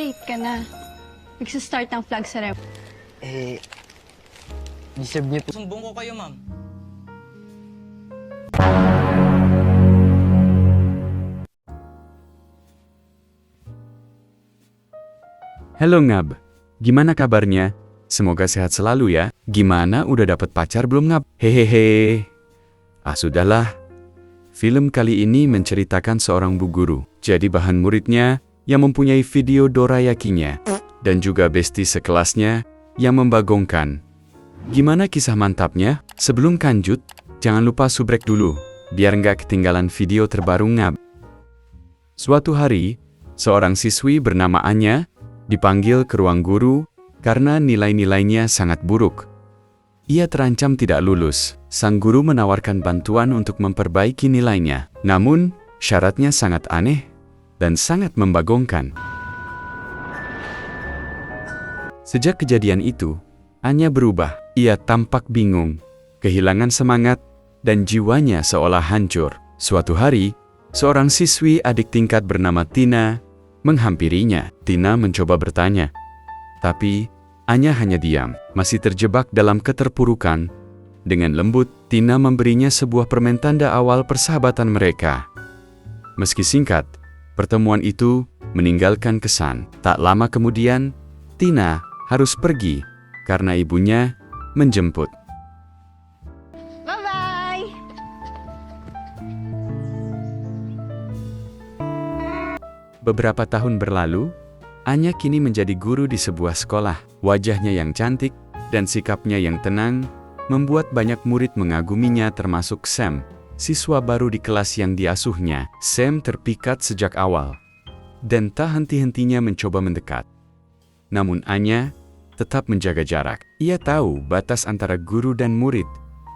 late ka na. Magsa-start ng flag ceremony. Deserve niyo po. Sumbong ko kayo, ma'am. Halo Ngab, gimana kabarnya? Semoga sehat selalu ya. Gimana, udah dapet pacar belum Ngab? Hehehe. Sudahlah. Film kali ini menceritakan seorang bu guru, jadi bahan muridnya yang mempunyai video dorayakinya, dan juga bestie sekelasnya yang membagongkan. Gimana kisah mantapnya? Sebelum lanjut, jangan lupa subrek dulu, biar nggak ketinggalan video terbaru Ngab. Suatu hari, seorang siswi bernama Anya dipanggil ke ruang guru karena nilai-nilainya sangat buruk. Ia terancam tidak lulus. Sang guru menawarkan bantuan untuk memperbaiki nilainya. Namun, syaratnya sangat aneh dan sangat membagongkan. Sejak kejadian itu, Anya berubah. Ia tampak bingung, kehilangan semangat, dan jiwanya seolah hancur. Suatu hari, seorang siswi adik tingkat bernama Tina menghampirinya. Tina mencoba bertanya, tapi Anya hanya diam, masih terjebak dalam keterpurukan. Dengan lembut, Tina memberinya sebuah permen tanda awal persahabatan mereka. Meski singkat, pertemuan itu meninggalkan kesan. Tak lama kemudian, Tina harus pergi karena ibunya menjemput. Bye-bye! Beberapa tahun berlalu, Anya kini menjadi guru di sebuah sekolah. Wajahnya yang cantik dan sikapnya yang tenang membuat banyak murid mengaguminya, termasuk Sam, siswa baru di kelas yang diasuhnya. Sam terpikat sejak awal dan tak henti-hentinya mencoba mendekat. Namun Anya tetap menjaga jarak. Ia tahu batas antara guru dan murid,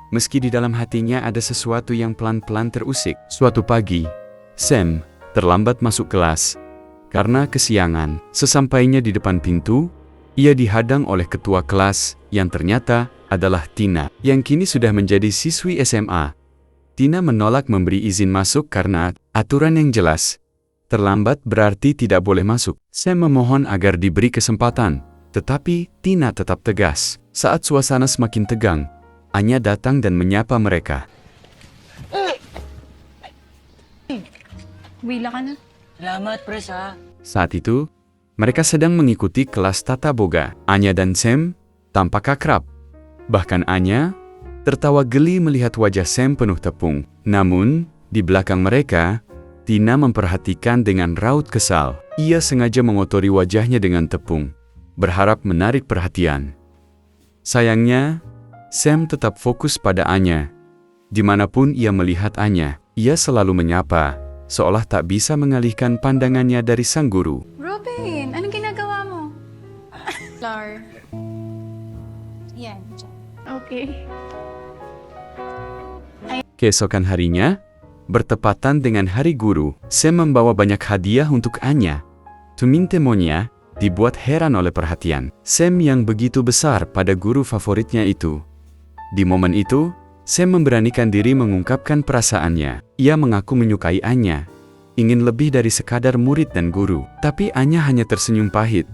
meski di dalam hatinya ada sesuatu yang pelan-pelan terusik. Suatu pagi, Sam terlambat masuk kelas karena kesiangan. Sesampainya di depan pintu, ia dihadang oleh ketua kelas yang ternyata adalah Tina, yang kini sudah menjadi siswi SMA. Tina menolak memberi izin masuk karena aturan yang jelas. Terlambat berarti tidak boleh masuk. Sam memohon agar diberi kesempatan, tetapi Tina tetap tegas. Saat suasana semakin tegang, Anya datang dan menyapa mereka. Wila ka na. Salamat, pres ha. Saat itu, mereka sedang mengikuti kelas tata boga. Anya dan Sam tampak akrab. Bahkan Anya tertawa geli melihat wajah Sam penuh tepung. Namun, di belakang mereka, Tina memperhatikan dengan raut kesal. Ia sengaja mengotori wajahnya dengan tepung, berharap menarik perhatian. Sayangnya, Sam tetap fokus pada Anya. Dimanapun ia melihat Anya, ia selalu menyapa, seolah tak bisa mengalihkan pandangannya dari sang guru. Robin, anong ginagawa mo? Lar. Yan, dyan. Okay. Keesokan harinya, bertepatan dengan Hari Guru, Sam membawa banyak hadiah untuk Anya. Teman-temannya dibuat heran oleh perhatian Sam yang begitu besar pada guru favoritnya itu. Di momen itu, Sam memberanikan diri mengungkapkan perasaannya. Ia mengaku menyukai Anya, ingin lebih dari sekadar murid dan guru. Tapi Anya hanya tersenyum pahit.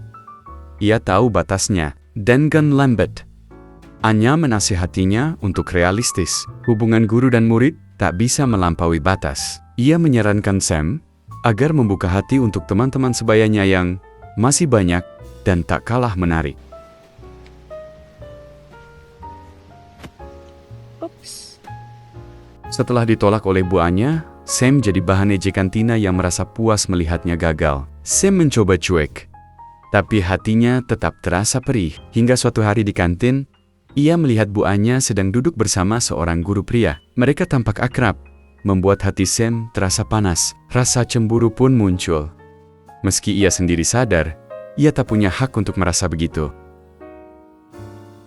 Ia tahu batasnya dan gak lambat. Anya menasihatinya untuk realistis. Hubungan guru dan murid tak bisa melampaui batas. Ia menyarankan Sam agar membuka hati untuk teman-teman sebayanya yang masih banyak dan tak kalah menarik. Oops. Setelah ditolak oleh Bu Anya, Sam jadi bahan ejekan Tina yang merasa puas melihatnya gagal. Sam mencoba cuek, tapi hatinya tetap terasa perih. Hingga suatu hari di kantin, ia melihat Bu Anya sedang duduk bersama seorang guru pria. Mereka tampak akrab, membuat hati Sam terasa panas. Rasa cemburu pun muncul. Meski ia sendiri sadar, ia tak punya hak untuk merasa begitu.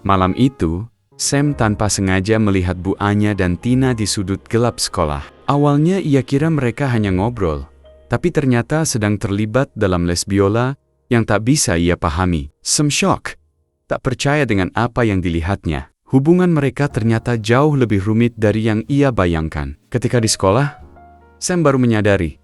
Malam itu, Sam tanpa sengaja melihat Bu Anya dan Tina di sudut gelap sekolah. Awalnya ia kira mereka hanya ngobrol, tapi ternyata sedang terlibat dalam les biola yang tak bisa ia pahami. Sam shock. Tak percaya dengan apa yang dilihatnya. Hubungan mereka ternyata jauh lebih rumit dari yang ia bayangkan. Ketika di sekolah, Sam baru menyadari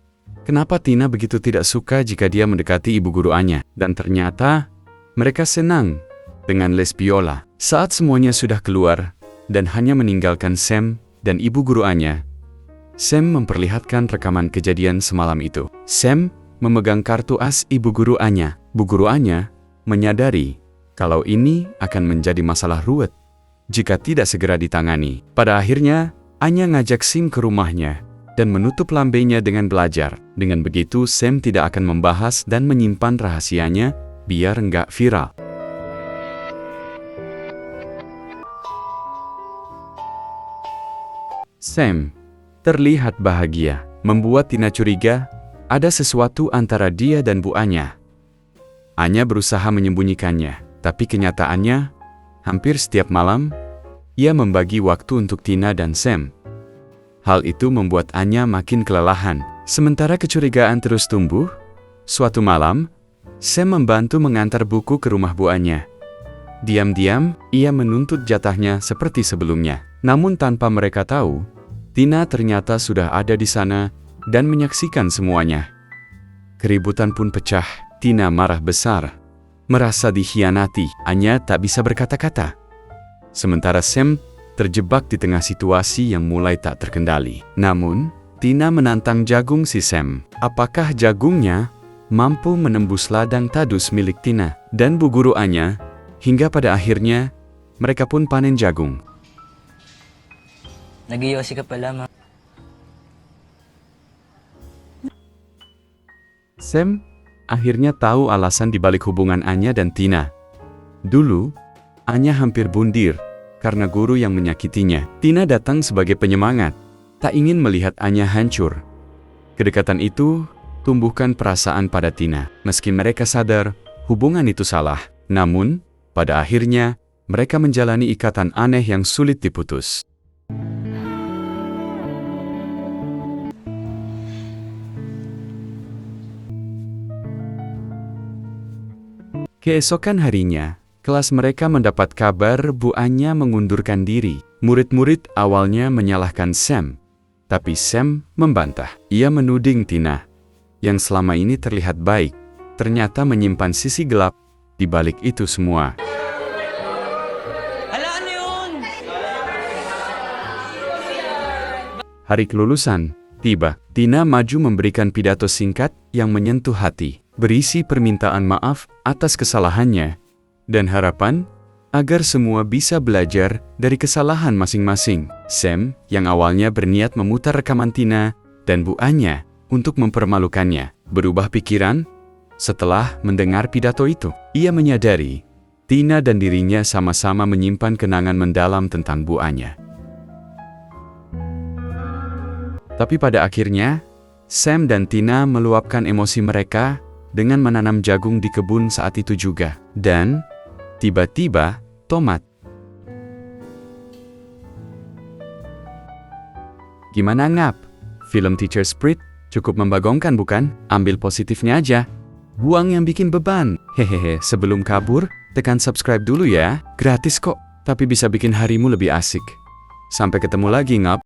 kenapa Tina begitu tidak suka jika dia mendekati ibu guru Anya. Dan ternyata, mereka senang dengan les biola. Saat semuanya sudah keluar, dan hanya meninggalkan Sam dan ibu guru Anya, Sam memperlihatkan rekaman kejadian semalam itu. Sam memegang kartu as ibu guru Anya. Bu guru Anya menyadari kalau ini akan menjadi masalah ruwet jika tidak segera ditangani. Pada akhirnya, Anya ngajak Sam ke rumahnya dan menutup lambenya dengan belajar. Dengan begitu, Sam tidak akan membahas dan menyimpan rahasianya biar nggak viral. Sam terlihat bahagia, membuat Tina curiga ada sesuatu antara dia dan Bu Anya. Anya berusaha menyembunyikannya, tapi kenyataannya, hampir setiap malam, ia membagi waktu untuk Tina dan Sam. Hal itu membuat Anya makin kelelahan. Sementara kecurigaan terus tumbuh, suatu malam, Sam membantu mengantar buku ke rumah Bu Anya. Diam-diam, ia menuntut jatahnya seperti sebelumnya. Namun tanpa mereka tahu, Tina ternyata sudah ada di sana dan menyaksikan semuanya. Keributan pun pecah. Tina marah besar, merasa dikhianati. Anya tak bisa berkata-kata. Sementara Sam terjebak di tengah situasi yang mulai tak terkendali. Namun, Tina menantang jagung si Sam. Apakah jagungnya mampu menembus ladang tadus milik Tina dan Bu Guru Anya, hingga pada akhirnya mereka pun panen jagung. Nag-iossi ka pala, ma. Sam akhirnya tahu alasan dibalik hubungan Anya dan Tina. Dulu, Anya hampir bundir karena guru yang menyakitinya. Tina datang sebagai penyemangat, tak ingin melihat Anya hancur. Kedekatan itu tumbuhkan perasaan pada Tina. Meski mereka sadar hubungan itu salah, namun pada akhirnya mereka menjalani ikatan aneh yang sulit diputus. Keesokan harinya, kelas mereka mendapat kabar Bu Anya mengundurkan diri. Murid-murid awalnya menyalahkan Sam, tapi Sam membantah. Ia menuding Tina, yang selama ini terlihat baik, ternyata menyimpan sisi gelap di balik itu semua. Hala, ano yun? Hari kelulusan tiba. Tina maju memberikan pidato singkat yang menyentuh hati, berisi permintaan maaf atas kesalahannya dan harapan agar semua bisa belajar dari kesalahan masing-masing. Sam, yang awalnya berniat memutar rekaman Tina dan Bu Anya untuk mempermalukannya, berubah pikiran setelah mendengar pidato itu. Ia menyadari Tina dan dirinya sama-sama menyimpan kenangan mendalam tentang Bu Anya. Tapi pada akhirnya, Sam dan Tina meluapkan emosi mereka dengan menanam jagung di kebun saat itu juga. Dan, tiba-tiba, tomat. Gimana ngap? Film Teacher Spirit cukup membagongkan bukan? Ambil positifnya aja. Buang yang bikin beban. Hehehe, sebelum kabur, tekan subscribe dulu ya. Gratis kok, tapi bisa bikin harimu lebih asik. Sampai ketemu lagi ngap.